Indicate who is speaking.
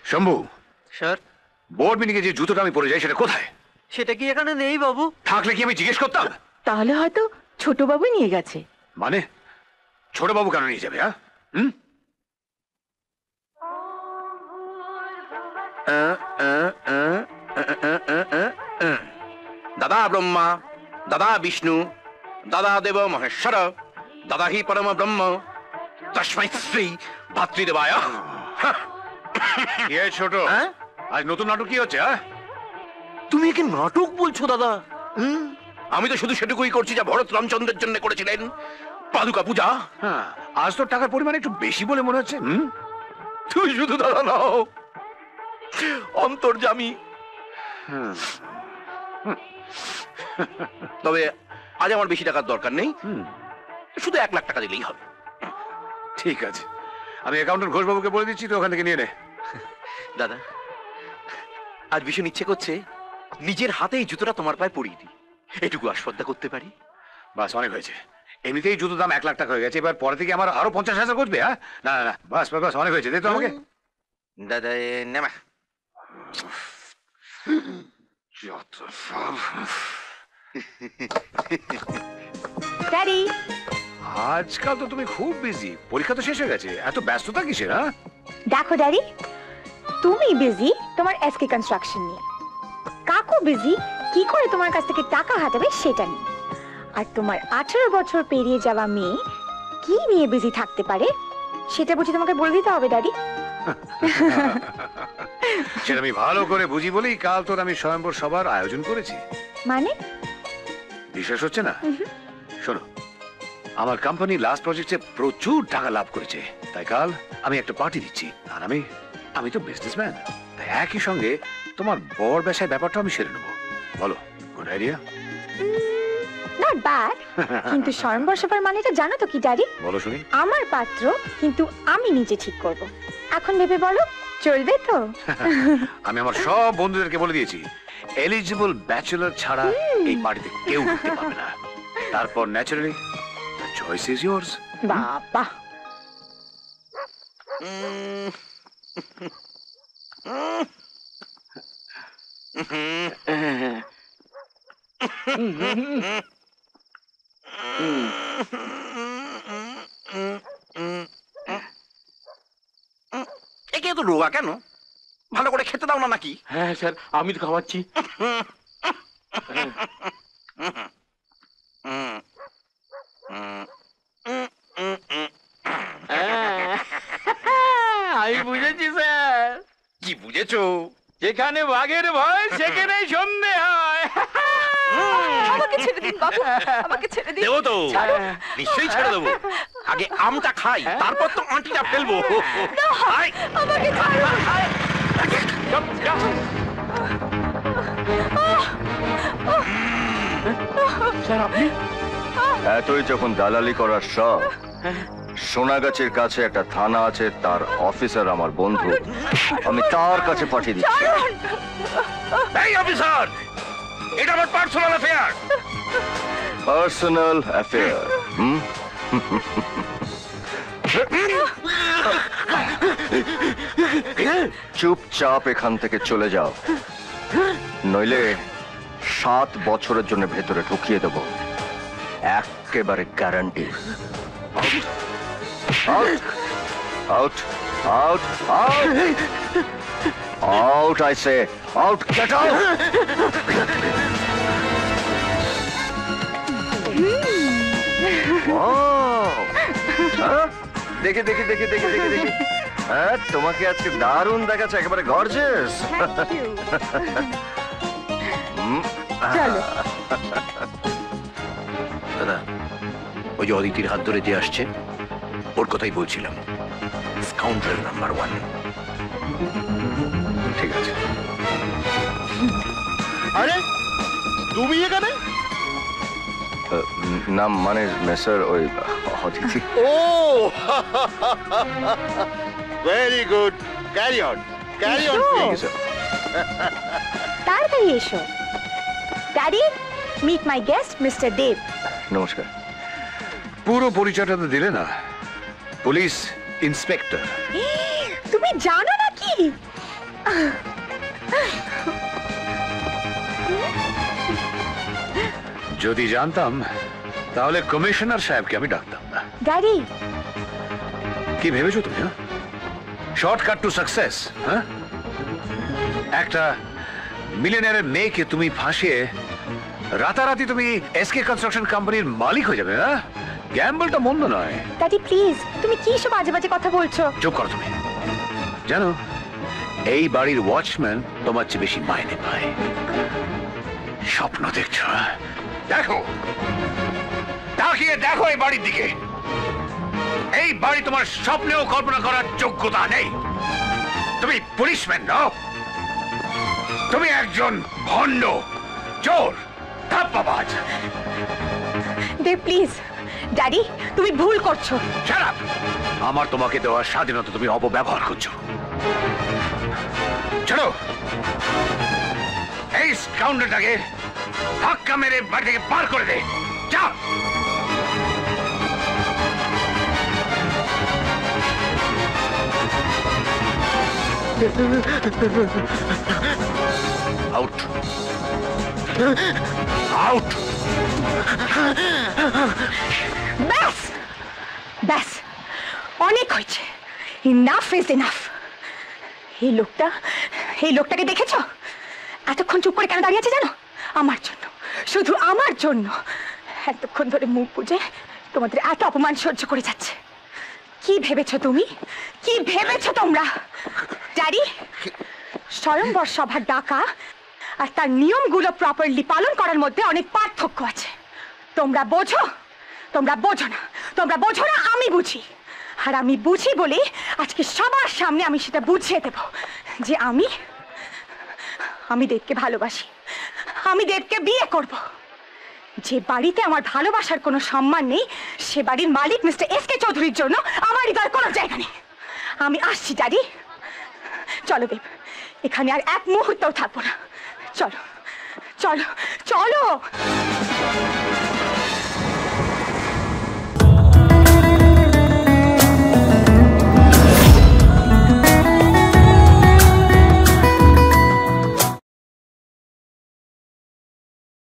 Speaker 1: Shambhu,
Speaker 2: sir,
Speaker 1: board meeting এ যে জুতোটা আমি পরে যাই সেটা কোথায়?
Speaker 2: সেটা কি এখানে নেই বাবু?
Speaker 1: থাকলে কি আমি জিজ্ঞেস করতাম?
Speaker 3: তাহলে হয়তো ছোট বাবু নিয়ে গেছে।
Speaker 1: মানে ছোট বাবু কেন নিয়ে যাবে? হ্যাঁ,
Speaker 4: দাদা ব্রহ্মা, দাদা বিষ্ণু, দাদা দেব মহেশ্বর, দাদা হি পরম ব্রহ্ম, তস্मै শ্রী ভাতৃদেবায়।
Speaker 1: এ ছোট, আজ নতুন নাটক কি হচ্ছে? হ্যাঁ,
Speaker 4: তুমি কি নাটক বলছো দাদা? আমি তো শুধু সেটুকুই করছি যা ভরত রামচন্দ্রের জন্য করেছিলেন, পাদুকা পূজা।
Speaker 1: হ্যাঁ, আজ তোর টাকার পরিমাণ একটু বেশি বলে মনে হচ্ছে।
Speaker 4: তুই শুধু দাদা নাও, অন্তর্যামী। তবে আজ আমার বেশি টাকার দরকার নেই, শুধু 1 লাখ টাকা দিলেই হবে।
Speaker 1: ঠিক আছে, আমি অ্যাকাউন্টেন্ট ঘোষবাবুকে বলে দিচ্ছি, তো ওখান থেকে নিয়ে নে।
Speaker 4: দাদা, আজ ভীষণ ইচ্ছে করছে নিজের হাতে এই জুতোটা তোমার পায়ে পরিয়ে দিই, এটুকু আস্পর্ধা করতে পারি।
Speaker 1: বাস, অনেক হয়েছে। এমনিতেই জুতোর দাম 1 লাখ টাকা হয়ে গেছে, এবার পরে থেকে আমার আরো 50,000 করবে? হ্যাঁ, না না না, বাস বাস বাস, অনেক হয়েছে, দে তো আমাকে।
Speaker 4: দাদা নেমা
Speaker 1: যত সব।
Speaker 3: ড্যাডি,
Speaker 1: আজকাল তো তুমি খুব বিজি, পরীক্ষা তো শেষ হয়ে গেছে, এত ব্যস্ততা কিসের? হ্যাঁ,
Speaker 3: দেখো ড্যাডি, তুমি বিজি তোমার এসকে কনস্ট্রাকশন নিয়ে, কাকু বিজি কি করে তোমার কাছ থেকে টাকা হাতাবে সেটা নিয়ে, আর তোমার 18 বছর পেরিয়ে যাওয়া মেয়ে কি নিয়ে বিজি থাকতে পারে সেটা বুঝি তোমাকে বলে দিতে হবে ড্যাডি।
Speaker 1: সেটা আমি ভালো করে বুঝি বলেই কাল তোর আমি স্বয়ম্বর সবার আয়োজন করেছি।
Speaker 3: মানে
Speaker 1: বিশ্বাস হচ্ছে না? শোনো, আমার কোম্পানি লাস্ট প্রজেক্টে প্রচুর টাকা লাভ করেছে, তাই কাল আমি একটা পার্টি দিচ্ছি। আর আমি তো বিজনেসম্যান, তাই একই সঙ্গে তোমার বর ব্যবসায় ব্যাপারটা আমি সেরে নেবো। বলো, গুড আইডিয়া?
Speaker 3: নট ব্যাড, কিন্তু স্বয়ংবর সভার মানেটা জানো তো কি ড্যাডি?
Speaker 1: বলো শুনি।
Speaker 3: আমার পাত্র কিন্তু আমি নিজে ঠিক করব, এখন ভেবে বলো চলবে তো?
Speaker 1: আমি আমার সব বন্ধুদেরকে বলে দিয়েছি, এলিজিবল ব্যাচেলর ছাড়া এই পার্টিতে কেউ ঢুকতে পারবে না। তারপর naturally the choice is yours.
Speaker 3: বাবা,
Speaker 4: একে তো রোগা কেন? ভালো করে খেতে দাও না নাকি?
Speaker 2: হ্যাঁ স্যার, আমি তো খাওয়াচ্ছি। আমি বুঝেছি স্যার।
Speaker 4: কি বুঝেছো?
Speaker 2: যেখানে বাঘের ভয় সেখানে সন্ধে হয়।
Speaker 3: আমাকে ছেড়ে দিন বাবু, আমাকে ছেড়ে দিন।
Speaker 4: দেবো তো, নিশ্চয়ই ছেড়ে দেবো। আগে আমটা খাই, তারপর তো আঁটিটা ফেলবো। আয়।
Speaker 3: আমাকে ছাড়ুন।
Speaker 2: চল, চল। স্যার আপনি?
Speaker 5: এতই যখন দালালি করার শখ, সোনাগাছির কাছে একটা থানা আছে, তার অফিসার আমার বন্ধু, আমি তার কাছে পাঠিয়ে দিচ্ছি।
Speaker 4: এই অফিসার, এটা আমার পার্সোনাল অ্যাফেয়ার।
Speaker 5: Personal affair? চুপচাপ এখান থেকে চলে যাও, নইলে 7 বছরের জন্য ভেতরে ঢুকিয়ে দেব, একেবারে guarantee. Out out out out out, I say out, get out. দেখে দেখে দেখে দেখে দেখে দেখে, হ্যাঁ তোমাকে আজকে দারুণ দেখাচ্ছে, একেবারে গর্জিয়াস।
Speaker 3: চলো।
Speaker 4: দাদা, ওই যে অদিতির হাত ধরে যে আসছে, ওর কথাই বলছিলাম, স্কাউন্ডারেল নাম্বার 1।
Speaker 1: ঠিক আছে।
Speaker 2: আরে তুমি এখানে?
Speaker 5: নাম মানে মেসার ওই অতিথি।
Speaker 2: ও very good, carry on, carry on please.
Speaker 3: তাড়াতাড়ি এসো daddy, meet my guest mister Dev.
Speaker 5: নমস্কার।
Speaker 1: পুরো পরিচয়টা তো দিলে না, পুলিশ ইন্সপেক্টর।
Speaker 3: তুমি জানো নাকি
Speaker 1: যদি জানতাম তাহলে কমিশনার সাহেবকে আমি ডাকতাম না।
Speaker 3: ড্যাডি,
Speaker 1: কি ভেবেছো তুমি? Shortcut to success. হ্যাঁ, একটা মিলিয়নারের মেয়েকে তুমি ফাঁসিয়ে রাতারাতি তুমি এসকে কনস্ট্রাকশন কোম্পানির মালিক হয়ে যাবে। হ্যাঁ, গ্যাম্বলটা মন্দ নয়।
Speaker 3: ড্যাডি প্লিজ, তুমি কি সব বাজে বাজে কথা বলছো?
Speaker 1: চুপ করো তুমি। জানো, এই বাড়ির ওয়াচম্যান তোমার চেয়ে বেশি মাইনে পায়। স্বপ্ন দেখছো? হ্যাঁ? দেখো, তাকিয়ে দেখো এই বাড়ির দিকে। এই বাড়ি তোমার স্বপ্নেও কল্পনা করার যোগ্যতা নেই। তুমি পুলিশম্যান নও, তুমি একজন ভণ্ড, চোর, ধাপ্পাবাজ।
Speaker 3: দেব প্লিজ, ড্যাডি তুমি ভুল করছো।
Speaker 1: Shut up! আমার তোমাকে দেওয়া স্বাধীনতা তুমি অপব্যবহার করছো। চলো, এই স্কাউন্ডারটাকে ধাক্কা মেরে বাড়ি থেকে বার করে দে। যা। Out, out.
Speaker 3: ব্যাস ব্যাস, অনেক হয়েছে। Enough is enough. এই লোকটাকে দেখেছো? এতক্ষণ চুপ করে কেন দাঁড়িয়ে আছে জানো? আমার জন্য, শুধু আমার জন্য। এতক্ষণ ধরে মুখ বুঝে তোমাদের এত অপমান সহ্য করে যাচ্ছে। কি ভেবেছো তুমি? কি ভেবেছো তোমরা? ড্যাডি, স্বয়ংবর সভা ডাকা আর তার নিয়মগুলো প্রপারলি পালন করার মধ্যে অনেক পার্থক্য আছে। তোমরা বোঝো? তোমরা বোঝো না। তোমরা বোঝো না, আমি বুঝি। আর আমি বুঝি বলে আজকে সবার সামনে আমি সেটা বুঝিয়ে দেব যে আমি দেবকে ভালোবাসি। আমি দেবকে বিয়ে করব। যে বাড়িতে আমার ভালোবাসার কোনো সম্মান নেই, সে বাড়ির মালিক মিস্টার এসকে চৌধুরীর জন্য আমার হৃদয়ের কোনো জায়গা নেই। আমি আসছি ড্যাডি। চলো দেব, এখানে আর এক মুহূর্তও থাকবো না। চলো চলো চলো।